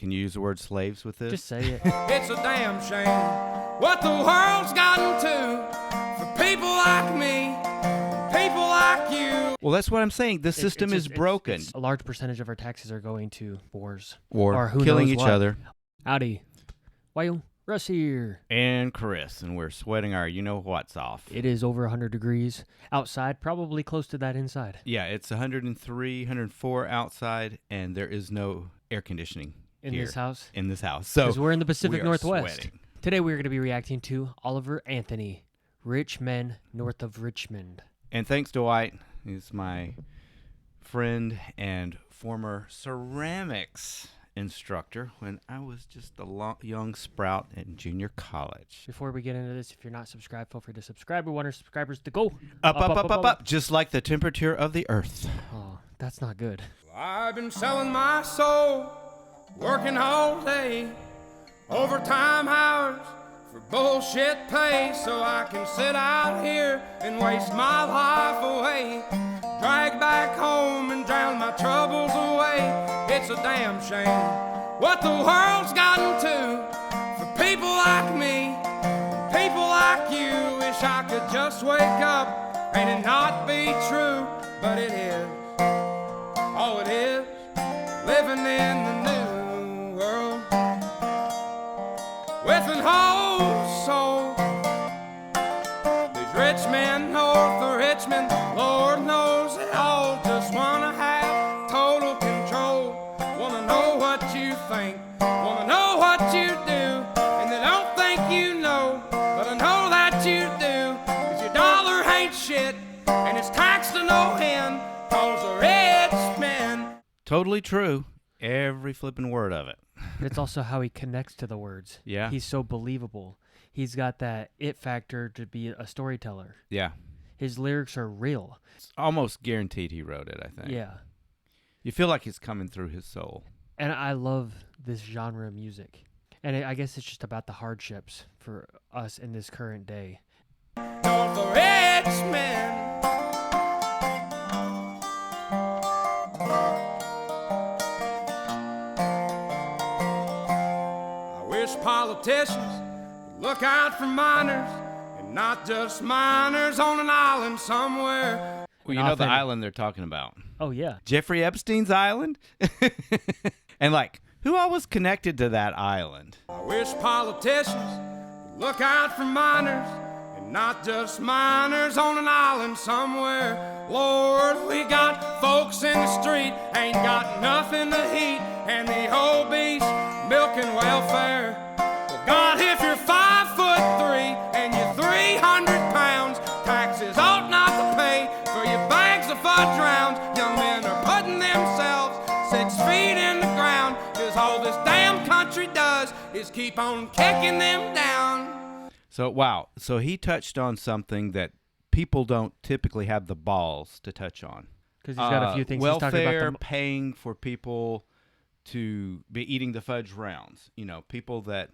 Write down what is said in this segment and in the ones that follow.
Can you use the word slaves with this? Just say it. It's a damn shame what the world's gotten to for people like me, people like you. Well, that's what I'm saying. The system is broken. A large percentage of our taxes are going to wars. Or who killing knows each what. other. Howdy. Why, Russ here. And Chris, and we're sweating our you-know-what's off. It is over 100 degrees outside, probably close to that inside. Yeah, it's 103, 104 outside, and there is no air conditioning In here this house? In this house. So Because we're in the Pacific we are Northwest. sweating. Today we're going to be reacting to Oliver Anthony, Richmond, north of Richmond. And thanks to Dwight. He's my friend and former ceramics instructor when I was just a young sprout in junior college. Before we get into this, if you're not subscribed, feel free to subscribe. We want our subscribers to go Up, just like the temperature of the earth. Oh, that's not good. I've been selling my soul, working all day, overtime hours for bullshit pay, so I can sit out here and waste my life away, drag back home and drown my troubles away. It's a damn shame what the world's gotten to for people like me, people like you. Wish I could just wake up and it not be true, but it is. Oh, it is living in the new world with an whole soul. These rich men north of Richmond, Lord knows they all just wanna have total control. Wanna know what you think, wanna know what you do, and they don't think you know, but I know that you do. 'Cause your dollar ain't shit, and it's taxed to no end, 'cause the rich men. Totally true. Every flipping word of it. But it's also how he connects to the words. Yeah. He's so believable. He's got that it factor to be a storyteller. Yeah. His lyrics are real. It's almost guaranteed he wrote it, I think. Yeah. You feel like it's coming through his soul. And I love this genre of music. And I guess it's just about the hardships for us in this current day. North of Richmond. I wish politicians would look out for miners, and not just miners on an island somewhere. Well, you know the island they're talking about. Oh, yeah. Jeffrey Epstein's island? And like, who all was connected to that island? I wish politicians would look out for miners, and not just miners on an island somewhere. Lord, we got folks in the street, ain't got nothing to eat, and the obese milking welfare. Well, God, if you're 5'3" and you're 300 pounds, taxes ought not to pay for your bags of fudge rounds. Young men are putting themselves 6 feet in the ground, 'cause all this damn country does is keep on kicking them down. So, wow. So he touched on something that people don't typically have the balls to touch on. Because he's got a few things. Welfare, he's talking about paying for people to be eating the fudge rounds. You know, people that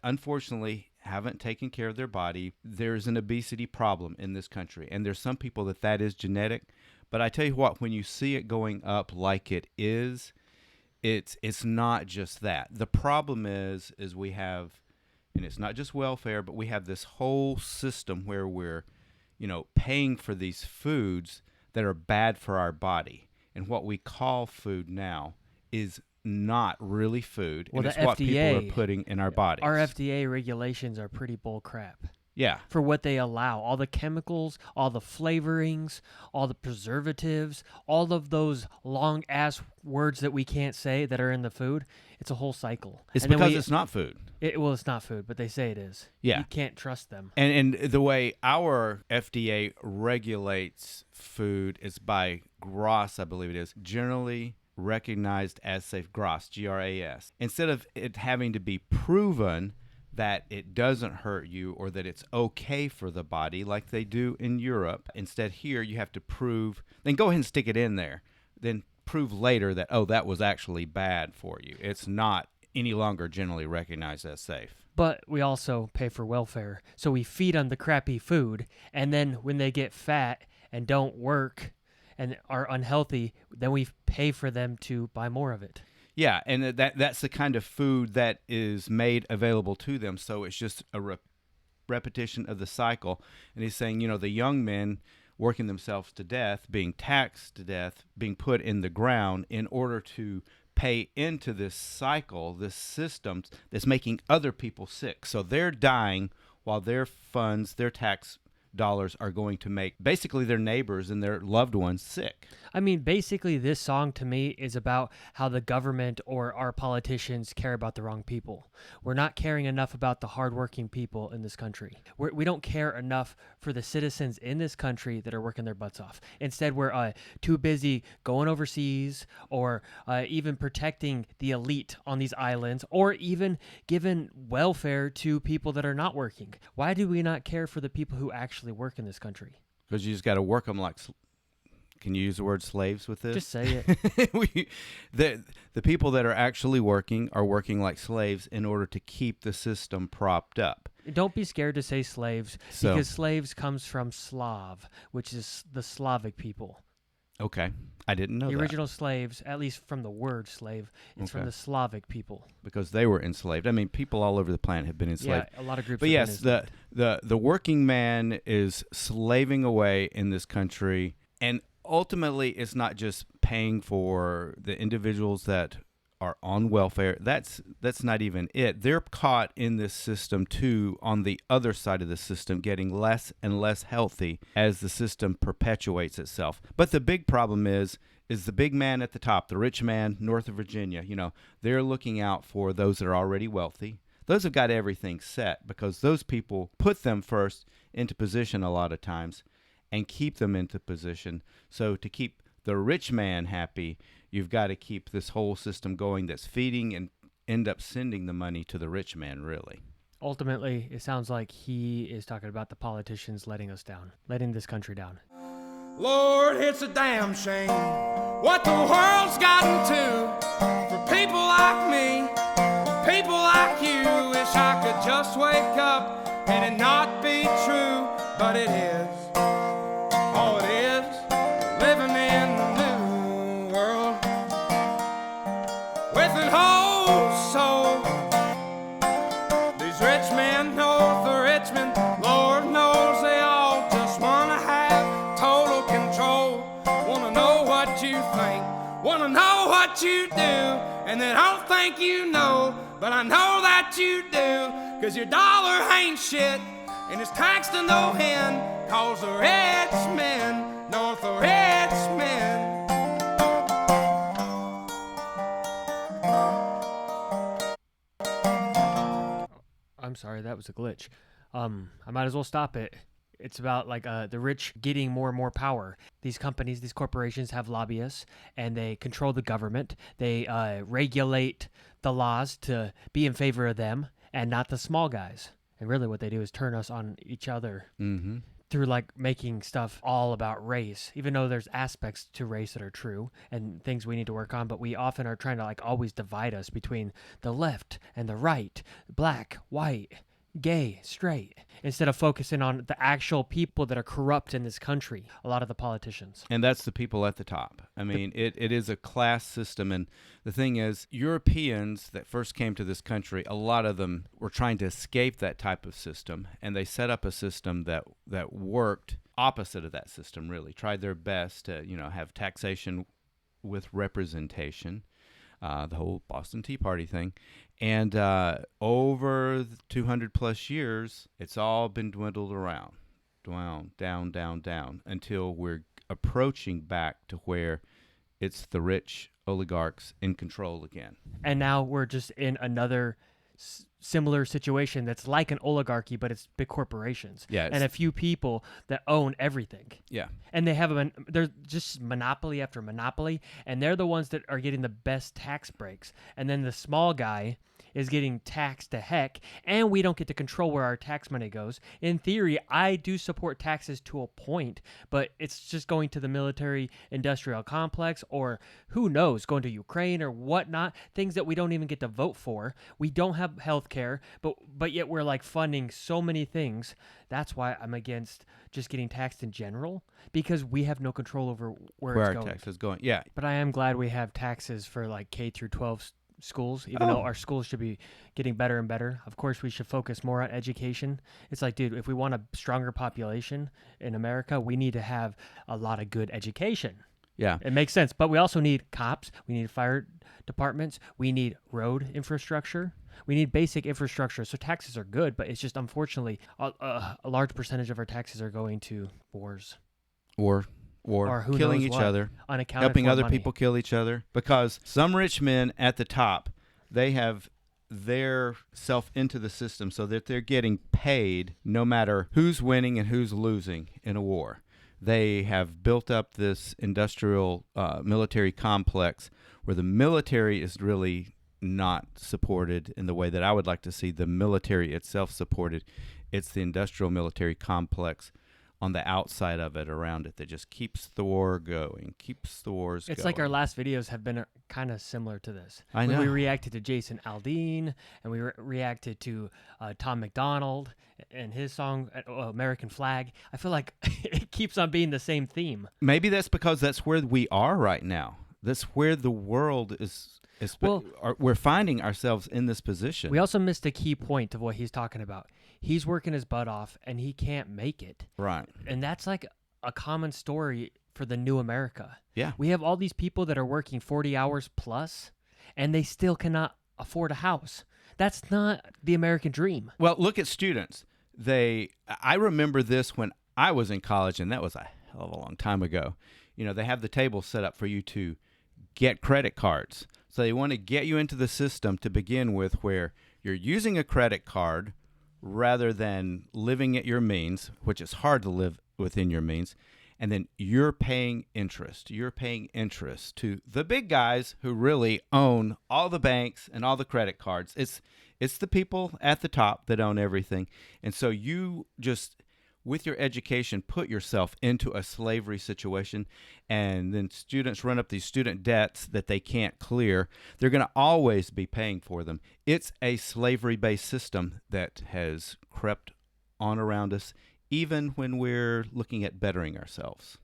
unfortunately haven't taken care of their body. There's an obesity problem in this country, and there's some people that is genetic. But I tell you what, when you see it going up like it is, it's not just that. The problem is we have, and it's not just welfare, but we have this whole system where we're, paying for these foods that are bad for our body. And what we call food now is not really food, well, and it's the what FDA, people are putting in our bodies. Our FDA regulations are pretty bull crap. Yeah. For what they allow. All the chemicals, all the flavorings, all the preservatives, all of those long-ass words that we can't say that are in the food. It's a whole cycle. It's because it's not food. Well, it's not food, but they say it is. Yeah. You can't trust them. And the way our FDA regulates food is by GRAS, I believe it is, generally recognized as safe, GRAS, G-R-A-S. Instead of it having to be proven that it doesn't hurt you or that it's okay for the body like they do in Europe. Instead, here you have to prove, then go ahead and stick it in there. Then prove later that, that was actually bad for you. It's not any longer generally recognized as safe. But we also pay for welfare. So we feed on the crappy food, and then when they get fat and don't work and are unhealthy, then we pay for them to buy more of it. Yeah, and that's the kind of food that is made available to them. So it's just a repetition of the cycle. And he's saying, the young men working themselves to death, being taxed to death, being put in the ground in order to pay into this cycle, this system that's making other people sick. So they're dying while their funds, their tax dollars are going to make basically their neighbors and their loved ones sick. I mean, basically, this song to me is about how the government or our politicians care about the wrong people. We're not caring enough about the hardworking people in this country. We don't care enough for the citizens in this country that are working their butts off. Instead, we're too busy going overseas or even protecting the elite on these islands or even giving welfare to people that are not working. Why do we not care for the people who actually work in this country? Because you just got to work them like. Can you use the word slaves with this? Just say it. The people that are actually working are working like slaves in order to keep the system propped up. Don't be scared to say slaves because slaves comes from Slav, which is the Slavic people. Okay. I didn't know the that. original slaves, at least from the word slave, it's from the Slavic people. Because they were enslaved. I mean, people all over the planet have been enslaved. Yeah, a lot of groups. But yes, the working man is slaving away in this country, and ultimately, it's not just paying for the individuals that are on welfare. That's not even it. They're caught in this system too, on the other side of the system, getting less and less healthy as the system perpetuates itself. But the big problem is the big man at the top, the rich man north of Virginia. They're looking out for those that are already wealthy. Those have got everything set because those people put them first into position a lot of times and keep them into position. So to keep the rich man happy, you've got to keep this whole system going that's feeding and end up sending the money to the rich man, really. Ultimately, it sounds like he is talking about the politicians letting us down, letting this country down. Lord, it's a damn shame what the world's gotten to for people like me, people like you. Wish I could just wake up and it not be true, but it is. Oh, it is living in the new world with an whole soul. These rich men north of Richmond, Lord knows they all just wanna have total control. Wanna know what you think, wanna know what you do, and they don't think you know, but I know that you do, 'cause your dollar ain't shit, and it's taxed to no end. 'Cause the rich men, north of Richmond. I'm sorry, that was a glitch. I might as well stop it. It's about the rich getting more and more power. These companies, these corporations have lobbyists, and they control the government. They regulate the laws to be in favor of them and not the small guys. And really what they do is turn us on each other. Mm-hmm. Through making stuff all about race, even though there's aspects to race that are true and things we need to work on, but we often are trying to always divide us between the left and the right, black, white, gay, straight, instead of focusing on the actual people that are corrupt in this country, a lot of the politicians. And that's the people at the top. I mean, it is a class system. And the thing is, Europeans that first came to this country, a lot of them were trying to escape that type of system. And they set up a system that worked opposite of that system, really. Tried their best to, have taxation with representation. The whole Boston Tea Party thing. And over 200 plus years, it's all been dwindled around, down, until we're approaching back to where it's the rich oligarchs in control again. And now we're just in another similar situation that's like an oligarchy, but it's big corporations. Yeah, and a few people that own everything. Yeah. And they have they're just monopoly after monopoly, and they're the ones that are getting the best tax breaks. And then the small guy is getting taxed to heck, and we don't get to control where our tax money goes. In theory, I do support taxes to a point, but it's just going to the military-industrial complex, or who knows, going to Ukraine or whatnot, things that we don't even get to vote for. We don't have health care, but yet we're like funding so many things. That's why I'm against just getting taxed in general, because we have no control over where it's our going. tax is going. Yeah. But I am glad we have taxes for like K through 12 schools, even though our schools should be getting better and better. Of course, we should focus more on education. It's like, dude, if we want a stronger population in America, we need to have a lot of good education. Yeah. It makes sense. But we also need cops. We need fire departments. We need road infrastructure. We need basic infrastructure. So taxes are good, but it's just unfortunately a large percentage of our taxes are going to wars. Or who killing knows each what, other, unaccounted helping for other money. people kill each other, because some rich men at the top, they have their self into the system so that they're getting paid no matter who's winning and who's losing in a war. They have built up this industrial military complex where the military is really not supported in the way that I would like to see the military itself supported. It's the industrial military complex on the outside of it, around it, that just keeps the war going, keeps the wars going. It's like our last videos have been kind of similar to this. I know. We reacted to Jason Aldean, and we reacted to Tom McDonald and his song, American Flag. I feel like it keeps on being the same theme. Maybe that's because that's where we are right now. That's where the world is. We're finding ourselves in this position. We also missed a key point of what he's talking about. He's working his butt off, and he can't make it. Right. And that's like a common story for the new America. Yeah. We have all these people that are working 40 hours plus, and they still cannot afford a house. That's not the American dream. Well, look at students. I remember this when I was in college, and that was a hell of a long time ago. You know, they have the table set up for you to get credit cards. So they want to get you into the system to begin with, where you're using a credit card rather than living at your means, which is hard to live within your means. And then you're paying interest. You're paying interest to the big guys who really own all the banks and all the credit cards. It's the people at the top that own everything. And so you just, with your education, put yourself into a slavery situation, and then students run up these student debts that they can't clear. They're going to always be paying for them. It's a slavery-based system that has crept on around us, even when we're looking at bettering ourselves.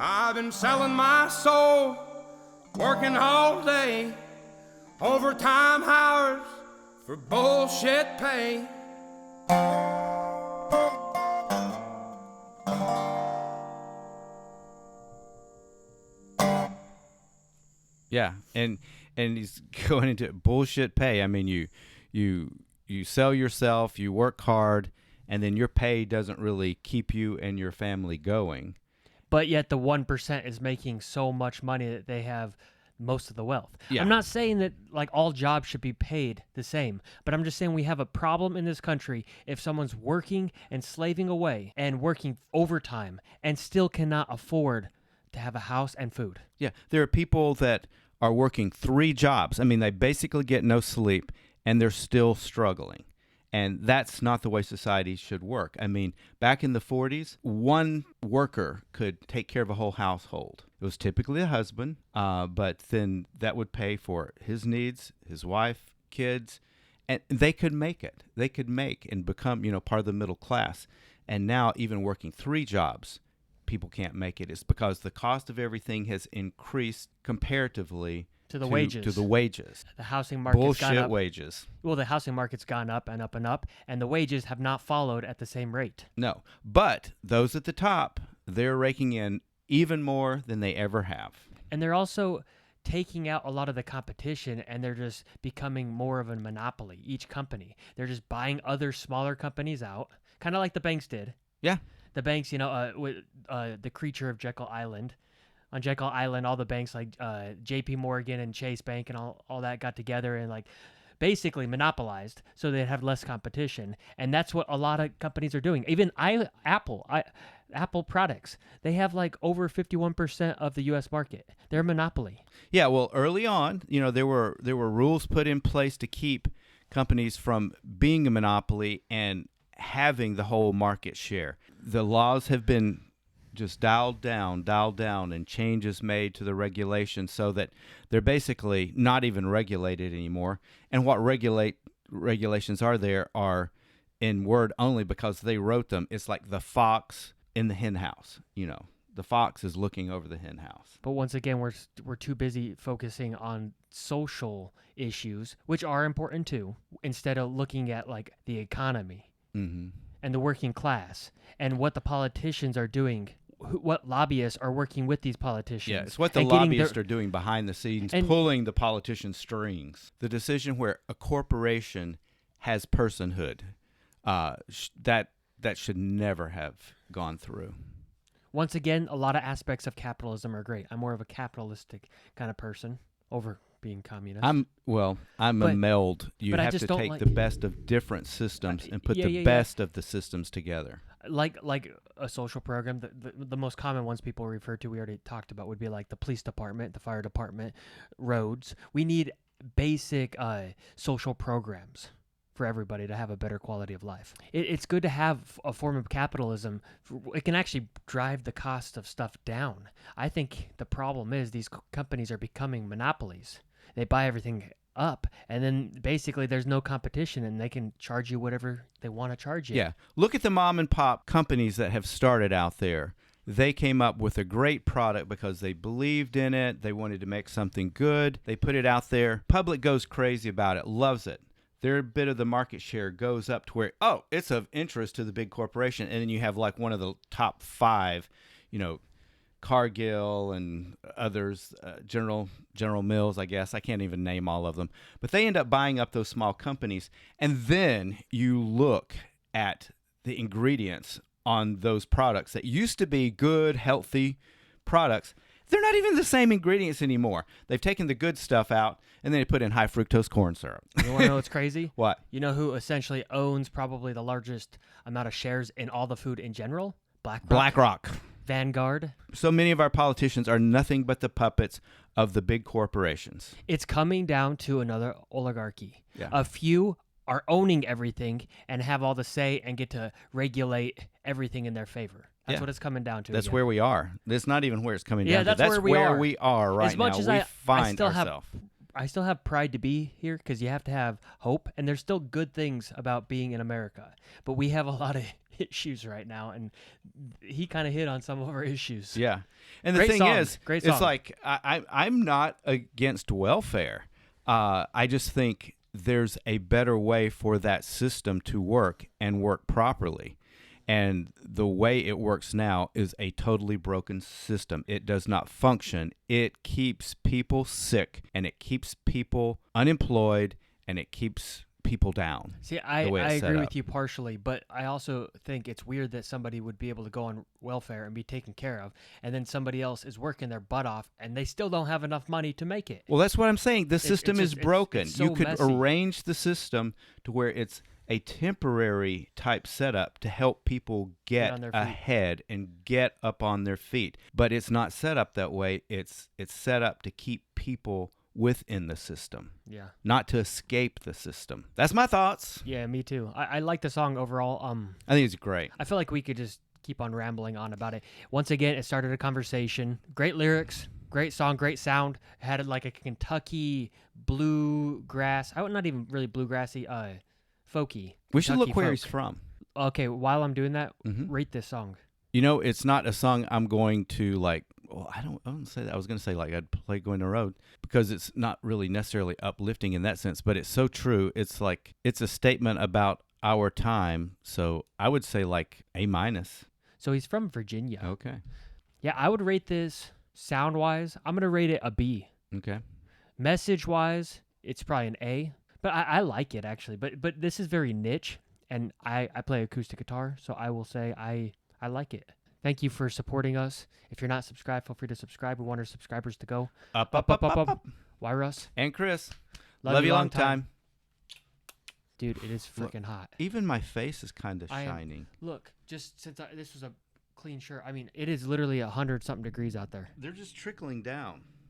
I've been selling my soul, working all day, overtime hours for bullshit pay. Yeah, and he's going into bullshit pay. I mean, you sell yourself, you work hard, and then your pay doesn't really keep you and your family going. But yet the 1% is making so much money that they have most of the wealth. Yeah. I'm not saying that like all jobs should be paid the same, but I'm just saying we have a problem in this country if someone's working and slaving away and working overtime and still cannot afford to have a house and food. Yeah, there are people that are working 3 jobs. I mean, they basically get no sleep, and they're still struggling. And that's not the way society should work. I mean, back in the 40s, one worker could take care of a whole household. It was typically a husband, but then that would pay for his needs, his wife, kids, and they could make it. They could make and become, part of the middle class. And now even working 3 jobs, people can't make it. It's because the cost of everything has increased comparatively To the wages. To the wages. The housing market's gone Bullshit up. wages. Well, the housing market's gone up and up and up, and the wages have not followed at the same rate. No. But those at the top, they're raking in even more than they ever have. And they're also taking out a lot of the competition, and they're just becoming more of a monopoly, each company. They're just buying other smaller companies out, kind of like the banks did. Yeah. The banks, with the creature of Jekyll Island, on Jekyll Island, all the banks like J.P. Morgan and Chase Bank and all that got together and like basically monopolized so they'd have less competition. And that's what a lot of companies are doing. Even Apple products, they have like over 51% of the U.S. market. They're a monopoly. Yeah, well, early on, there were rules put in place to keep companies from being a monopoly and having the whole market share. The laws have been just dialed down, and changes made to the regulations so that they're basically not even regulated anymore. And what regulations are there are in word only because they wrote them. It's like the fox in the hen house. The fox is looking over the hen house. But once again, we're too busy focusing on social issues, which are important too, instead of looking at like the economy and the working class and what the politicians are doing. What lobbyists are working with these politicians. Yeah, it's what the lobbyists are doing behind the scenes, pulling the politicians' strings. The decision where a corporation has personhood, that should never have gone through. Once again, a lot of aspects of capitalism are great. I'm more of a capitalistic kind of person over being communist. I'm a meld. You have to take the best of different systems and put the best of the systems together. Like a social program, the most common ones people refer to, we already talked about, would be like the police department, the fire department, roads. We need basic social programs for everybody to have a better quality of life. It's good to have a form of capitalism. It can actually drive the cost of stuff down. I think the problem is these companies are becoming monopolies. They buy everything up, and then basically there's no competition, and they can charge you whatever they want to charge you. Yeah. Look at the mom and pop companies that have started out there. They came up with a great product because they believed in it. They wanted to make something good. They put it out there. Public goes crazy about it, loves it. Their bit of the market share goes up to where, it's of interest to the big corporation. And then you have like one of the top 5, Cargill and others, General Mills, I guess. I can't even name all of them. But they end up buying up those small companies. And then you look at the ingredients on those products that used to be good, healthy products. They're not even the same ingredients anymore. They've taken the good stuff out, and then they put in high fructose corn syrup. You want to know what's crazy? What? You know who essentially owns probably the largest amount of shares in all the food in general? BlackRock. Vanguard. So many of our politicians are nothing but the puppets of the big corporations. It's coming down to another oligarchy. Yeah. A few are owning everything and have all the say and get to regulate everything in their favor. That's what it's coming down to. That's where we are. That's not even where it's coming down to. That's where we are right as much now. As we find ourselves. I still have pride to be here because you have to have hope, and there's still good things about being in America. But we have a lot of issues right now, and he kind of hit on some of our issues. Yeah. And the Great thing song. is, Great it's song. like I'm not against welfare. I just think there's a better way for that system to work and work properly. And the way it works now is a totally broken system. It does not function. It keeps people sick, and it keeps people unemployed, and it keeps people down. See, I agree with you partially, but I also think it's weird that somebody would be able to go on welfare and be taken care of, and then somebody else is working their butt off, and they still don't have enough money to make it. Well, that's what I'm saying. The system is broken. It's so you could messy. arrange the system to where it's a temporary type setup to help people get on their feet. ahead and get up on their feet. But it's not set up that way. It's set up to keep people within the system. Yeah. Not to escape the system. That's my thoughts. Yeah, me too. I like the song overall. I think it's great. I feel like we could just keep on rambling on about it. Once again, it started a conversation. Great lyrics, great song, great sound. It had like a Kentucky bluegrass. Not even really bluegrassy. Folky. We should Kentucky look where folk. he's from. Okay, while I'm doing that, rate this song. It's not a song I'm going to like. Well, I don't say that. I was going to say like I'd play Going the Road because it's not really necessarily uplifting in that sense, but it's so true. It's like it's a statement about our time. So I would say like A-. So he's from Virginia. Okay. Yeah, I would rate this sound-wise. I'm going to rate it a B. Okay. Message-wise, it's probably an A. But I like it, actually. But this is very niche, and I play acoustic guitar, so I will say I like it. Thank you for supporting us. If you're not subscribed, feel free to subscribe. We want our subscribers to go Up. Why, Russ? And Chris, Love you long long time. Dude, it is freaking hot. Even my face is kind of I am- shining. Look, just since this was a clean shirt, I mean, it is literally 100-something degrees out there. They're just trickling down.